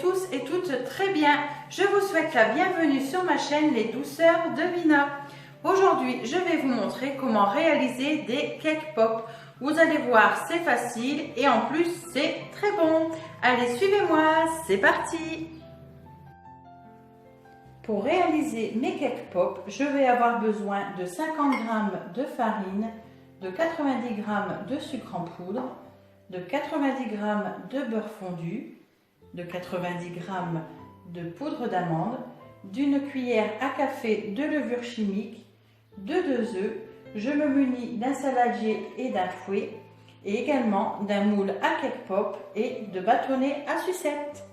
tous et toutes très bien. Je vous souhaite la bienvenue sur ma chaîne Les Douceurs de Mina. Aujourd'hui, je vais vous montrer comment réaliser des cake pop. Vous allez voir, c'est facile et en plus, c'est très bon. Allez, suivez-moi, c'est parti! Pour réaliser mes cake pop, je vais avoir besoin de 50 g de farine, de 90 g de sucre en poudre, de 90 g de beurre fondu, de 90 g de poudre d'amande, d'une cuillère à café de levure chimique, de 2 œufs. Je me munis d'un saladier et d'un fouet et également d'un moule à cake pop et de bâtonnets à sucette.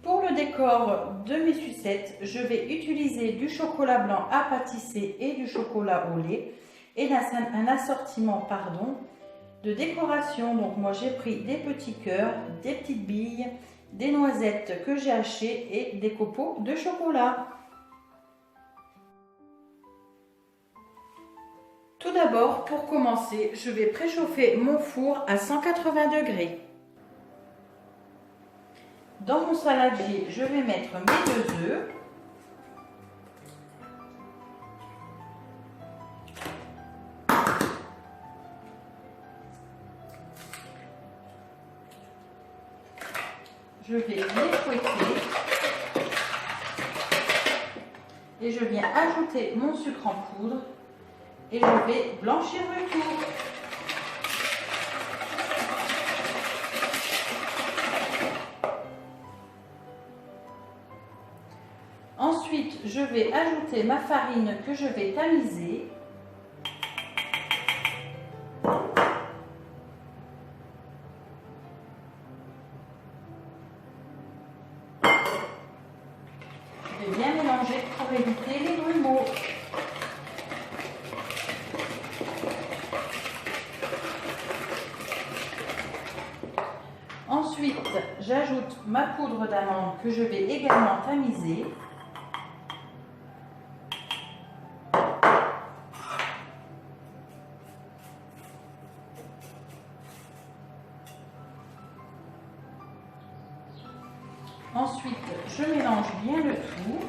Pour le décor de mes sucettes, je vais utiliser du chocolat blanc à pâtisser et du chocolat au lait et un assortiment de décoration. Donc moi j'ai pris des petits cœurs, des petites billes, des noisettes que j'ai hachées et des copeaux de chocolat. Tout d'abord, pour commencer, je vais préchauffer mon four à 180 degrés. Dans mon saladier, je vais mettre mes 2 œufs. Je vais les fouetter et je viens ajouter mon sucre en poudre et je vais blanchir le tout. Ensuite, je vais ajouter ma farine que je vais tamiser. Je vais bien mélanger pour éviter les grumeaux. Ensuite, j'ajoute ma poudre d'amande que je vais également tamiser. Ensuite, je mélange bien le tout.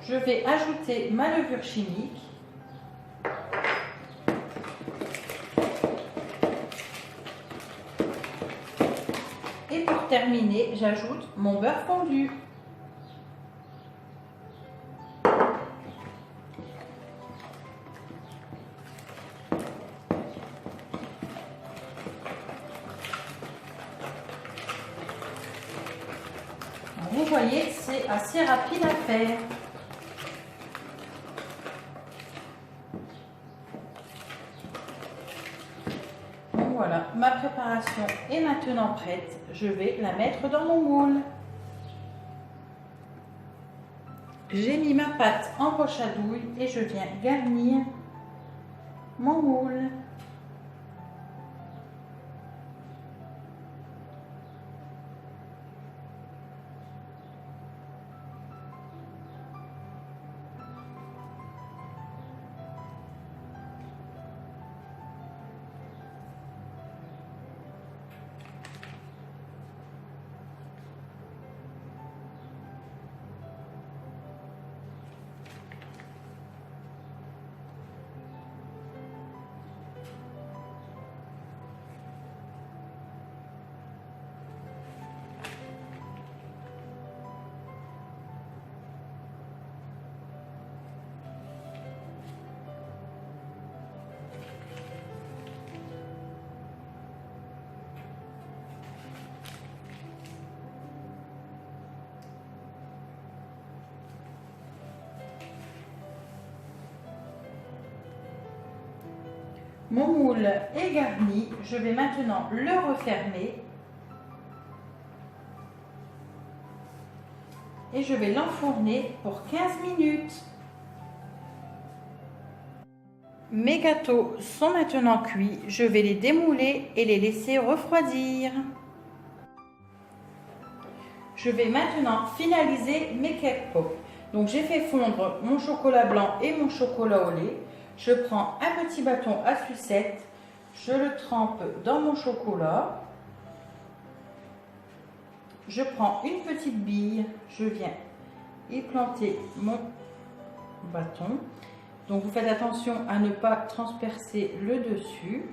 Je vais ajouter ma levure chimique. Et pour terminer, j'ajoute mon beurre fondu. Vous voyez, c'est assez rapide à faire. Bon, voilà, ma préparation est maintenant prête. Je vais la mettre dans mon moule. J'ai mis ma pâte en poche à douille et je viens garnir mon moule. Mon moule est garni, je vais maintenant le refermer et je vais l'enfourner pour 15 minutes. Mes gâteaux sont maintenant cuits, je vais les démouler et les laisser refroidir. Je vais maintenant finaliser mes cake pop. Donc j'ai fait fondre mon chocolat blanc et mon chocolat au lait. Je prends un petit bâton à sucette, je le trempe dans mon chocolat. Je prends une petite bille, je viens y planter mon bâton. Donc vous faites attention à ne pas transpercer le dessus.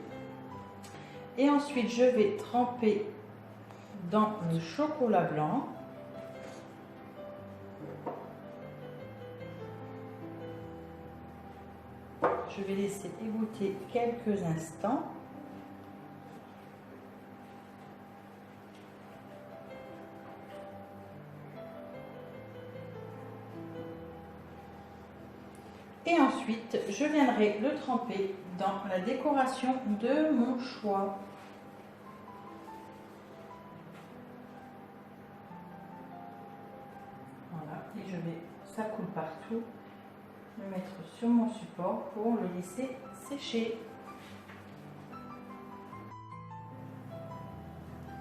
Et ensuite je vais tremper dans le chocolat blanc. Je vais laisser égoutter quelques instants. Et ensuite, je viendrai le tremper dans la décoration de mon choix. Voilà, et je vais, ça coule partout, le mettre sur mon support pour le laisser sécher.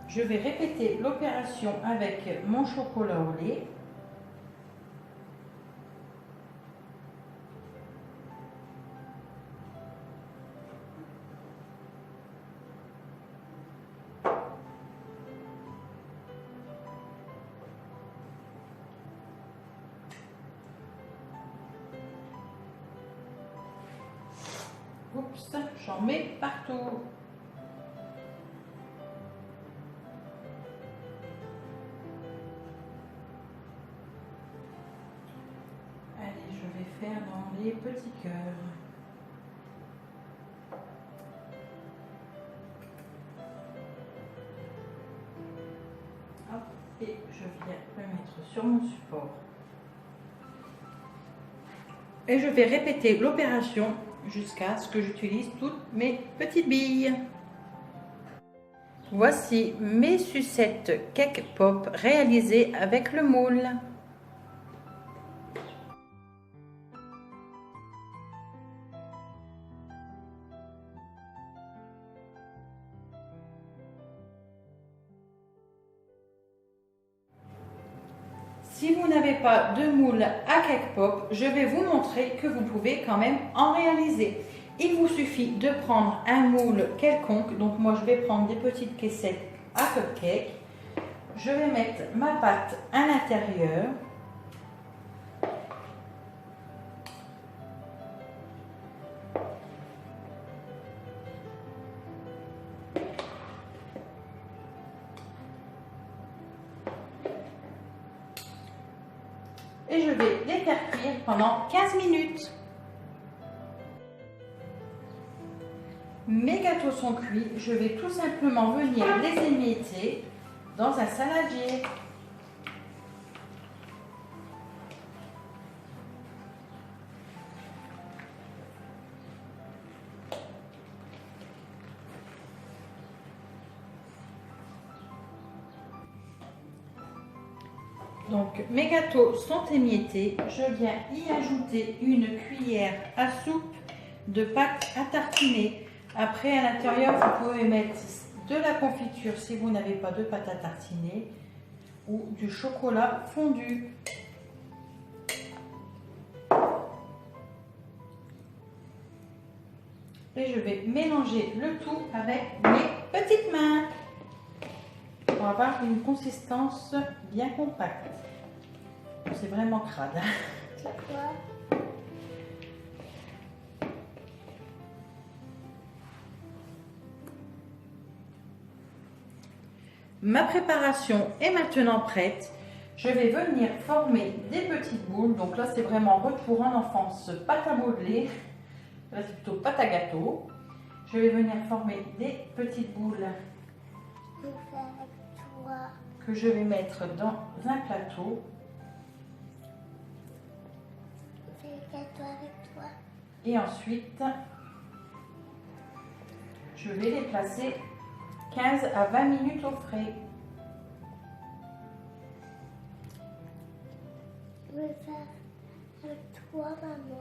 Je vais répéter l'opération avec mon chocolat au lait. Oups, j'en mets partout. Allez, je vais faire dans les petits cœurs. Hop, et je viens le mettre sur mon support. Et je vais répéter l'opération jusqu'à ce que j'utilise toutes mes petites billes. Voici mes sucettes cake pop réalisées avec le moule. Si vous n'avez pas de moule à cake pop, je vais vous montrer que vous pouvez quand même en réaliser. Il vous suffit de prendre un moule quelconque. Donc moi je vais prendre des petites caissettes à cupcake. Je vais mettre ma pâte à l'intérieur. Et je vais les faire cuire pendant 15 minutes. Mes gâteaux sont cuits, je vais tout simplement venir les émietter dans un saladier. Donc mes gâteaux sont émiettés, je viens y ajouter une cuillère à soupe de pâte à tartiner. Après à l'intérieur vous pouvez mettre de la confiture si vous n'avez pas de pâte à tartiner ou du chocolat fondu. Et je vais mélanger le tout avec mes petites mains pour avoir une consistance bien compacte. C'est vraiment crade. C'est quoi? Ma préparation est maintenant prête. Je vais venir former des petites boules. Donc là, c'est vraiment retour en enfance, pâte à modeler. Là, c'est plutôt pâte à gâteau. Je vais venir former des petites boules Je vais faire avec toi. que je vais mettre dans un plateau. Je vais faire gâteau avec toi. Et ensuite, je vais les placer 15 à 20 minutes au frais. Je vais faire avec toi, maman.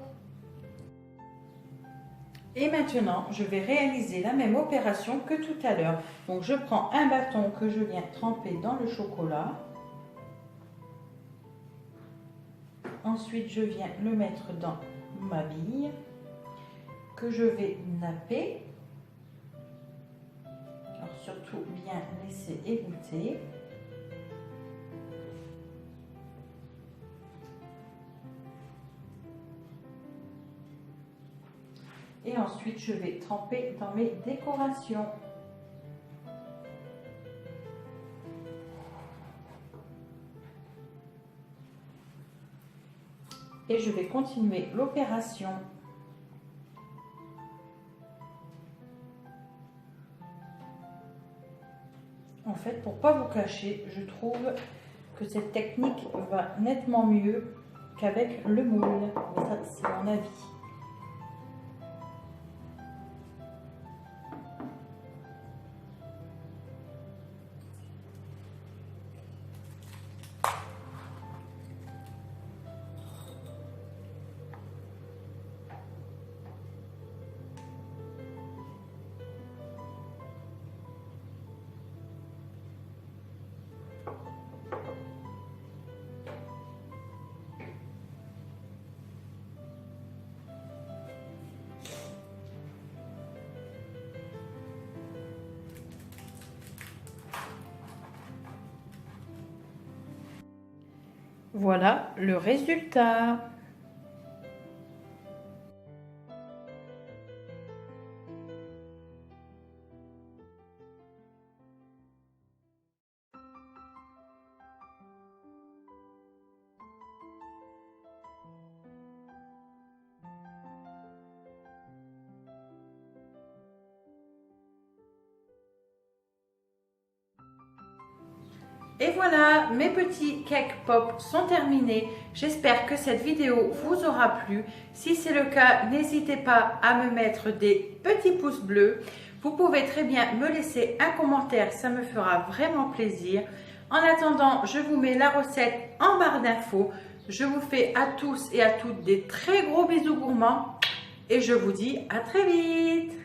Et maintenant, je vais réaliser la même opération que tout à l'heure. Donc, je prends un bâton que je viens tremper dans le chocolat. Ensuite, je viens le mettre dans ma bille. que je vais napper. Alors surtout bien laisser égoutter. Et ensuite, je vais tremper dans mes décorations. Et je vais continuer l'opération. En fait, pour pas vous cacher, je trouve que cette technique va nettement mieux qu'avec le moule. Mais ça, c'est mon avis. Voilà le résultat. Et voilà, mes petits cake pop sont terminés. J'espère que cette vidéo vous aura plu. Si c'est le cas, n'hésitez pas à me mettre des petits pouces bleus. Vous pouvez très bien me laisser un commentaire, ça me fera vraiment plaisir. En attendant, je vous mets la recette en barre d'infos. Je vous fais à tous et à toutes des très gros bisous gourmands et je vous dis à très vite.